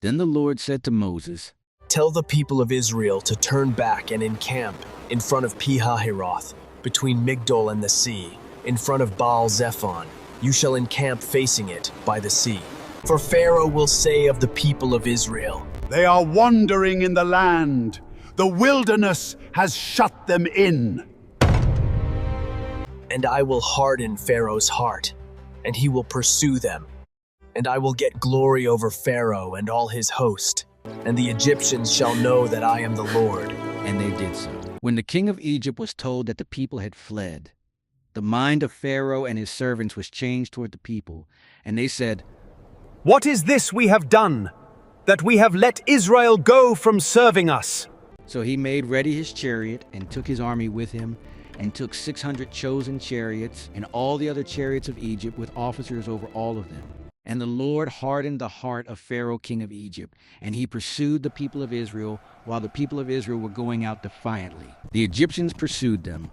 Then the Lord said to Moses, Tell the people of Israel to turn back and encamp in front of Pi-hahiroth, between Migdol and the sea, in front of Baal-zephon. You shall encamp facing it by the sea. For Pharaoh will say of the people of Israel, They are wandering in the land. The wilderness has shut them in. And I will harden Pharaoh's heart, and he will pursue them. And I will get glory over Pharaoh and all his host, and the Egyptians shall know that I am the Lord. and they did so. When the king of Egypt was told that the people had fled, the mind of Pharaoh and his servants was changed toward the people, and they said, What is this we have done, that we have let Israel go from serving us? So he made ready his chariot and took his army with him, and took 600 chosen chariots and all the other chariots of Egypt with officers over all of them. And the Lord hardened the heart of Pharaoh, king of Egypt, and he pursued the people of Israel while the people of Israel were going out defiantly. The Egyptians pursued them,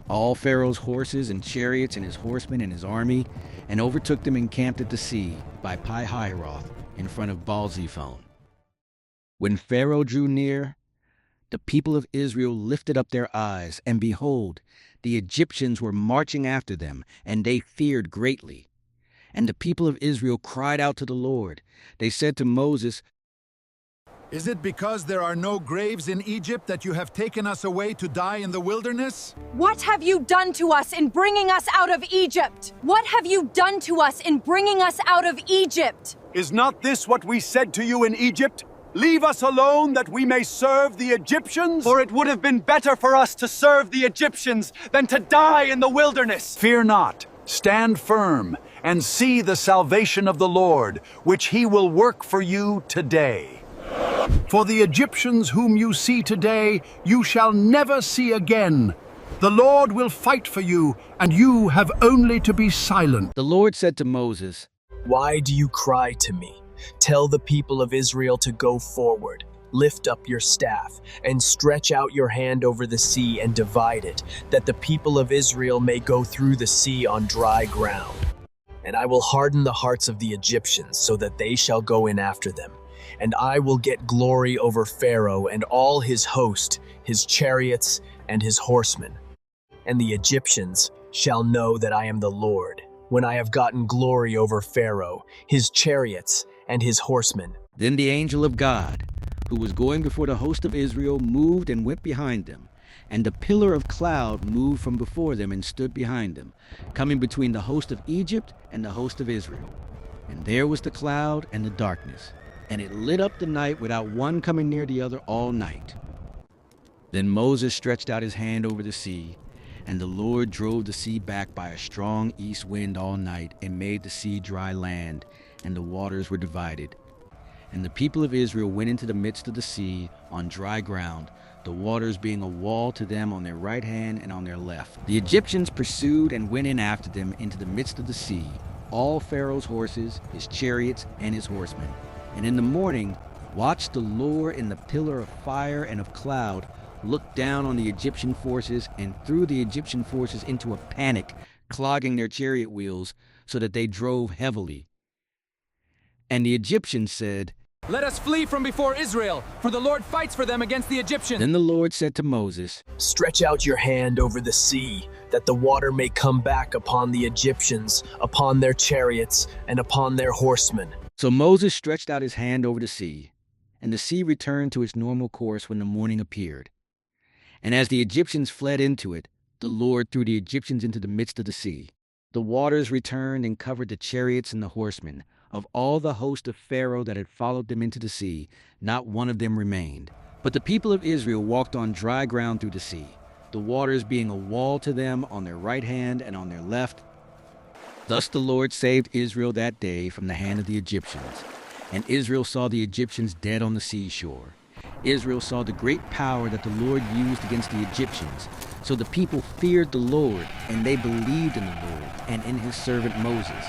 all Pharaoh's horses and chariots and his horsemen and his army, and overtook them and camped at the sea by Pi-hahiroth in front of Baal-zephon. When Pharaoh drew near, the people of Israel lifted up their eyes, and behold, the Egyptians were marching after them, and they feared greatly. And the people of Israel cried out to the Lord. They said to Moses, Is it because there are no graves in Egypt that you have taken us away to die in the wilderness? What have you done to us in bringing us out of Egypt? What have you done to us in bringing us out of Egypt? Is not this what we said to you in Egypt? Leave us alone that we may serve the Egyptians? For it would have been better for us to serve the Egyptians than to die in the wilderness. Fear not, stand firm, and see the salvation of the Lord, which he will work for you today. For the Egyptians whom you see today, you shall never see again. The Lord will fight for you, and you have only to be silent. The Lord said to Moses, Why do you cry to me? Tell the people of Israel to go forward. Lift up your staff and stretch out your hand over the sea and divide it, that the people of Israel may go through the sea on dry ground. And I will harden the hearts of the Egyptians so that they shall go in after them. And I will get glory over Pharaoh and all his host, his chariots and his horsemen. And the Egyptians shall know that I am the Lord, when I have gotten glory over Pharaoh, his chariots, and his horsemen. Then the angel of God, who was going before the host of Israel, moved and went behind them. And the pillar of cloud moved from before them and stood behind them, coming between the host of Egypt and the host of Israel. And there was the cloud and the darkness, and it lit up the night without one coming near the other all night. Then Moses stretched out his hand over the sea, and the Lord drove the sea back by a strong east wind all night, and made the sea dry land, and the waters were divided. And the people of Israel went into the midst of the sea on dry ground, the waters being a wall to them on their right hand and on their left. The Egyptians pursued and went in after them into the midst of the sea, all Pharaoh's horses, his chariots, and his horsemen. And in the morning watched the Lord in the pillar of fire and of cloud, looked down on the Egyptian forces and threw the Egyptian forces into a panic, clogging their chariot wheels so that they drove heavily. And the Egyptians said, Let us flee from before Israel, for the Lord fights for them against the Egyptians. Then the Lord said to Moses, Stretch out your hand over the sea, that the water may come back upon the Egyptians, upon their chariots, and upon their horsemen. So Moses stretched out his hand over the sea, and the sea returned to its normal course when the morning appeared. And as the Egyptians fled into it, the Lord threw the Egyptians into the midst of the sea. The waters returned and covered the chariots and the horsemen. Of all the host of Pharaoh that had followed them into the sea, not one of them remained. But the people of Israel walked on dry ground through the sea, the waters being a wall to them on their right hand and on their left. Thus the Lord saved Israel that day from the hand of the Egyptians. And Israel saw the Egyptians dead on the seashore. Israel saw the great power that the Lord used against the Egyptians. So the people feared the Lord, and they believed in the Lord and in his servant Moses.